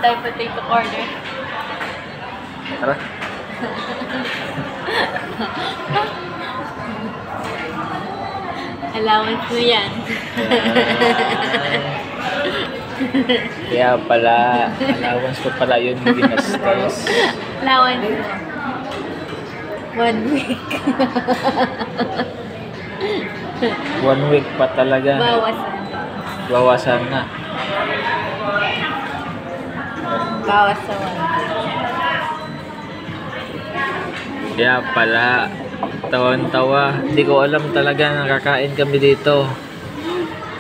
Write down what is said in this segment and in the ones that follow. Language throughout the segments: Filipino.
tayo potato corner. Tara. Allowance mo yan. Kaya pala, allowance ko pala yun ginastos. Allowance mo. 1 week. 1 week pa talaga. Bawasan. Bawasan na. Bawas sa 1. Kaya pala, tawan-tawa. Hindi ko alam talaga nakakain kami dito.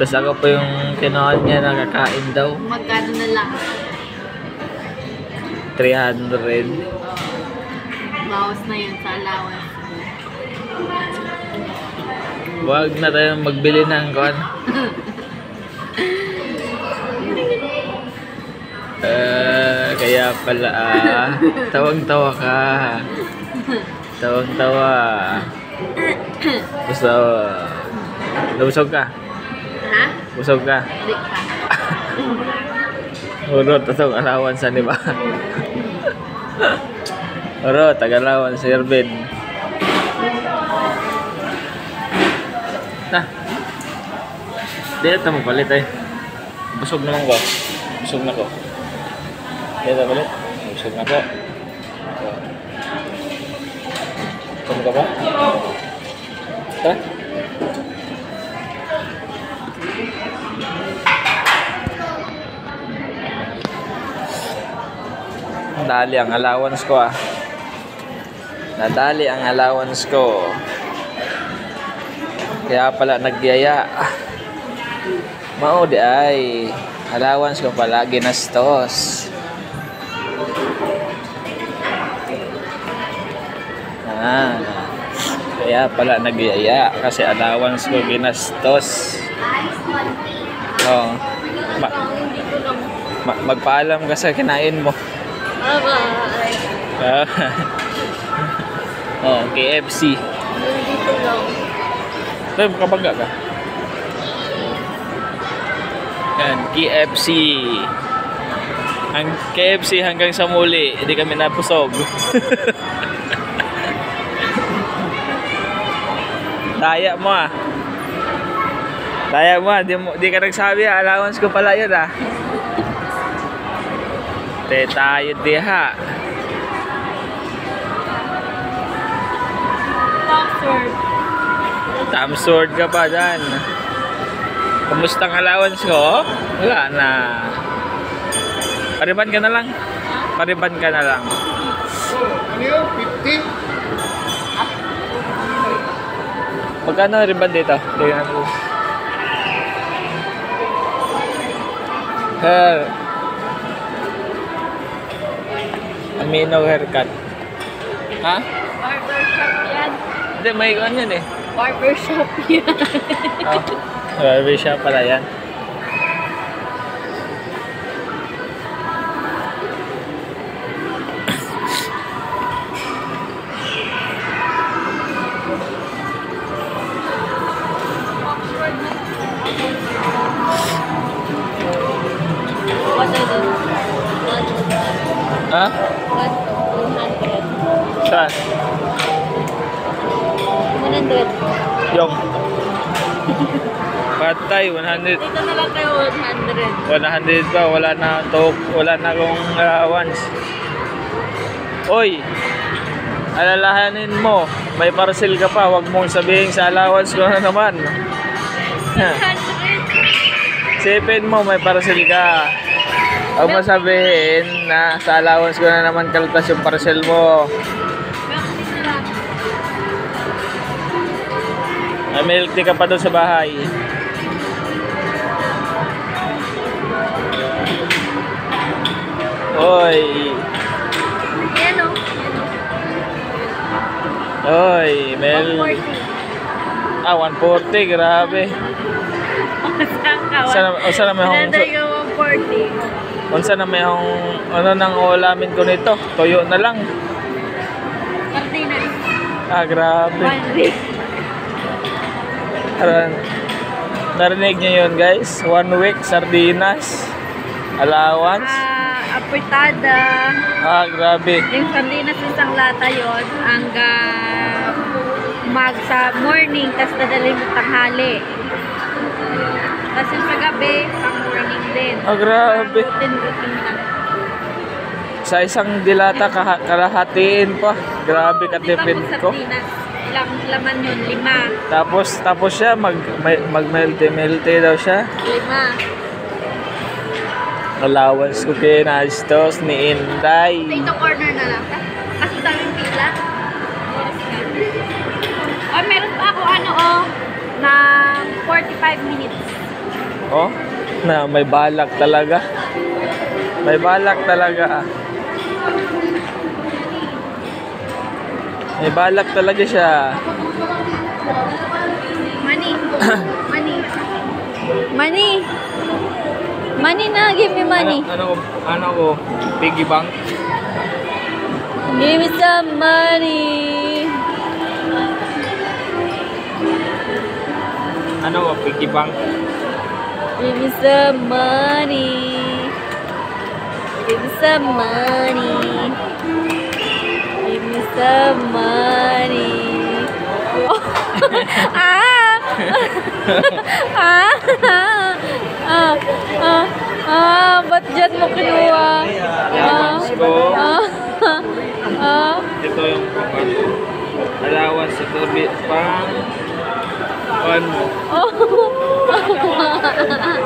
Tapos ako pa yung kinawan niya nakakain daw. Magkano na lang? 300. Bawas na yun sa allowance. Huwag na tayong magbili ng kuwan. Kaya pala tawang-tawa ka. Tawang-tawa. Gusto, nabusog ka? Ha? Busog ka? Hindi ka. Urot, itong alawan sa ba? Urot, tagalawan sa Irvin. Na. Dito mo palit eh. Busog naman ko. Busog na ko. Dito palit. Busog na ko. Busog ka ba? Tara. Nadali ang allowance ko Nadali ang allowance ko. Kaya pala nagyaya. Maudi ay allowance ko pala ginastos. Kaya pala nagyaya kasi allowance ko ginastos. Oh. Magpaalam ka sa kinain mo. Bye-bye. Oh, KFC. Dito lang. Pero makabangga ka. Yan, KFC. Ang KFC hanggang sa muli, hindi kami napusog. Daya mo Daya mo di ka nagsabi allowance ko pala yun tayo diha. Tom sword ka pa dyan. Kumusta ang allowance ko? Wala na. Pariban ka na lang. Pariban ka na lang. Ano yun? 50? Magkano riban dito? Tingnan ko. Hair. Amino haircut. Ha? Barbershop yan. Hindi, may ano yan eh. Barbershop yan. Oh, barbershop pala yan. What is it? Ha? 100. Saan? 100. Yung patay, 100. Dito na lang tayo 100. 100 pa, wala na akong allowance. Oy, alalahanin mo, may parcel ka pa, wag mong sabihin sa allowance ko na naman. 100. Sipin mo, may parcel ka. Huwag mo sabihin na sa allowance ko na naman kaltas yung parcel mo. May milk tea ka pa doon sa bahay. Oy. Yan o. Oy, Mel. 140. 140, grabe. Unsa na may hong unsa na may hong ano nang ulamin ko nito? Toyo na lang. Sardinas. Grabe. 1 week. Narinig niyo yun guys? 1 week sardinas allowance. apertada. Ah, grabe. Yung sardinas isang lata yon hanggang sa morning, tapos dadalhin mo tanghali. Tapos yung sa gabi, pang morning din. Ah, grabe. Routine lang. Sa isang dilata, kalahatiin pa. Grabe, katipid ko. Sardinas, ilang laman yun? 5. Tapos siya, mag-melty daw siya. 5. Allowance ko kinastos ni Inday. Dito corner na lang. Kasi daming pila. Oh, meron pa ako na 45 minutes. Oh, na may balak talaga. May balak talaga. May balak talaga siya. Money. Money. Money na, give me money. Ano ko? Piggy bank? Give me some money. Ano ko? Piggy bank? Give me some money. Give me some money. Give me some money. Oh. Ba't dyan mo kinuha? Allowance ko. Ah. Ito yung allowance. Ito pang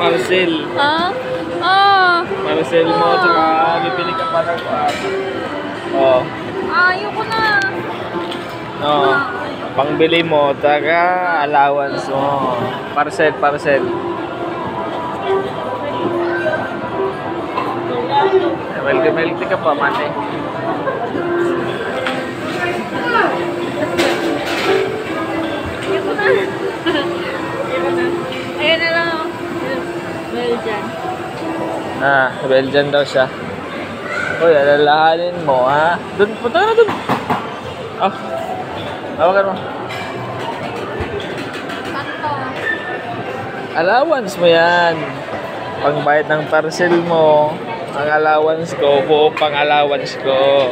parcel. Parcel mo. Tsaka bibili ka pa ng oh. Ayoko na. No. Pangbili mo, tsaka allowance mo. Parcel. Melty ka pa, mate. Ayoko na. Ayun na lang. Belgian. Belgian daw siya. Uy, alalahanin mo, ha? Doon, punta na doon. Oh. Hawakan mo. Sakto. Allowance mo yan. Pangbayad ng parcel mo. Ang allowance ko, buo pang allowance ko.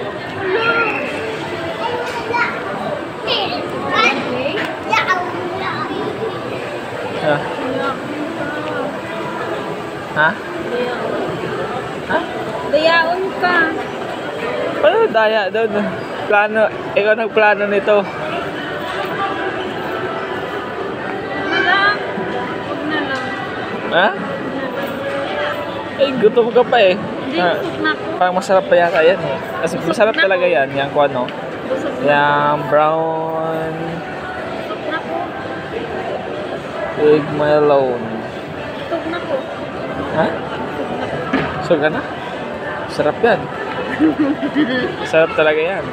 Ha? Ha? Ha? Dayaon ka. Paano daya doon? Plano, ikaw nagplano nito. Na lang. Huwag na lang. Ha? Eh, gutom ka pa eh. Hindi, busog na ako. Parang masarap pa yata yan eh. Kasi masarap talaga yan, yung kung ano. Busog na Yung brown Busog na ako. egg melon. Busog na ako. Ha? So ka na? Sarap yan. Sarap talaga yan.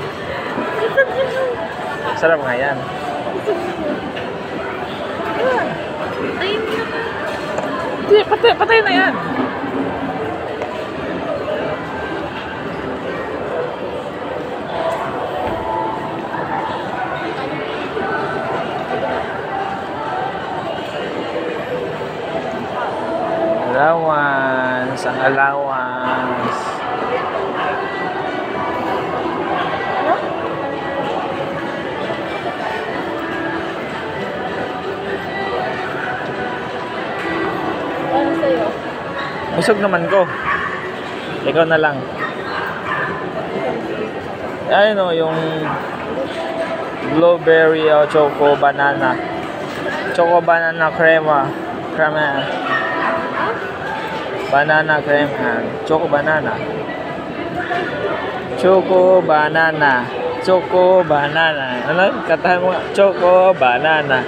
Sarap nga yan. Ayun na. Hindi, patay na yan. Allowance, ang allowance. Ano sa'yo? Busog naman ko. Ikaw na lang. Ayun o, yung blueberry o choco banana. Choco banana crema. Banana crema. Choco banana. Choco banana. Choco banana. Ano? Katahan mo nga. Choco banana.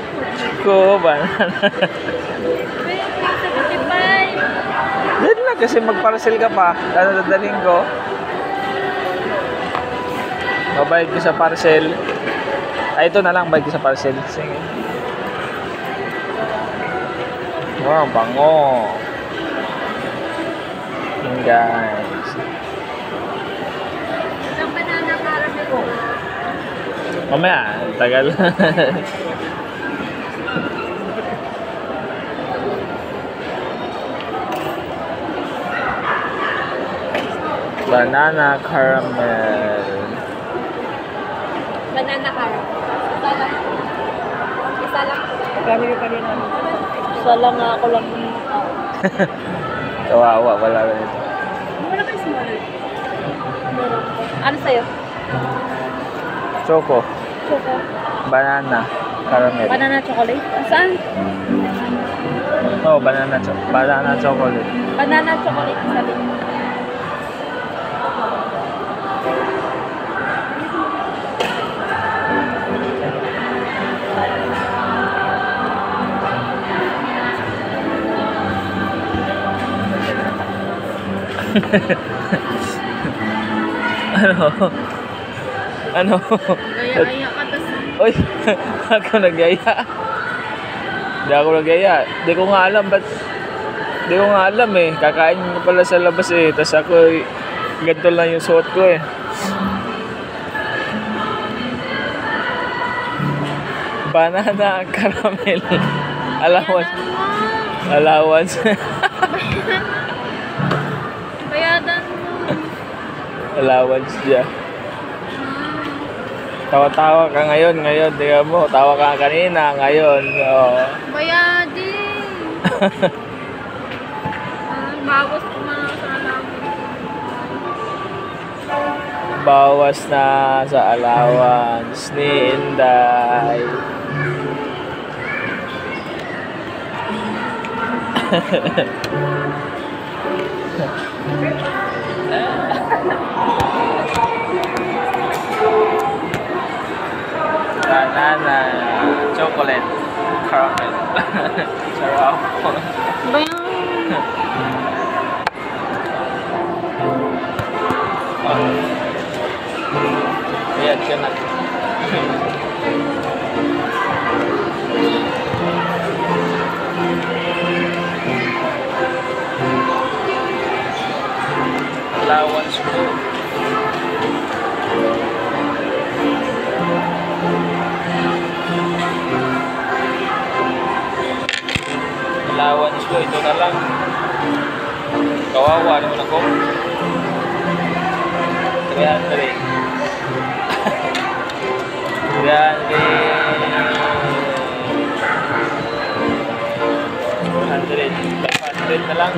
Choco banana. 75. Yan lang kasi magparcel ka pa. Ano dadaling ko? Mabayad ko sa parcel. Ay, ito na lang. Bayad ko sa parcel. Sige. Wow, bango. Yan guys. Isang banana caramel ko. Mamaya, tagal. Banana caramel. Banana caramel. Isa lang. Isa lang. Family pa rin namin. Isa lang nga ako lang. Kawawa, wala rin ito. Wala kayo small. Ano sa'yo? Choco. Choco. Banana caramel. Banana chocolate? Saan? Oh, banana chocolate. Banana chocolate sa din. Ano? Ano? Gaya-gaya ka tas. Uy, ako nagyaya. Hindi ako nagyaya. Di ko nga alam, ba't? Di ko nga alam eh. Kakain ko pala sa labas eh. Tapos ako, ganito lang yung suot ko eh. Banana caramel. Allowance. Allowance. Bayadan mo. Allowance siya. Tawa-tawa ka ngayon. Tingnan mo, tawa ka kanina. Ngayon, oh. Bayadin. Bawas ko mga kasalaman. Bawas na sa allowance ni Inday. Banana chocolate caramel. Sarap. Bayan. Ayan ka na. Allowance ko. Allowance ko, ito na lang. Kawawa naman ako. 300. 300. 500 na lang.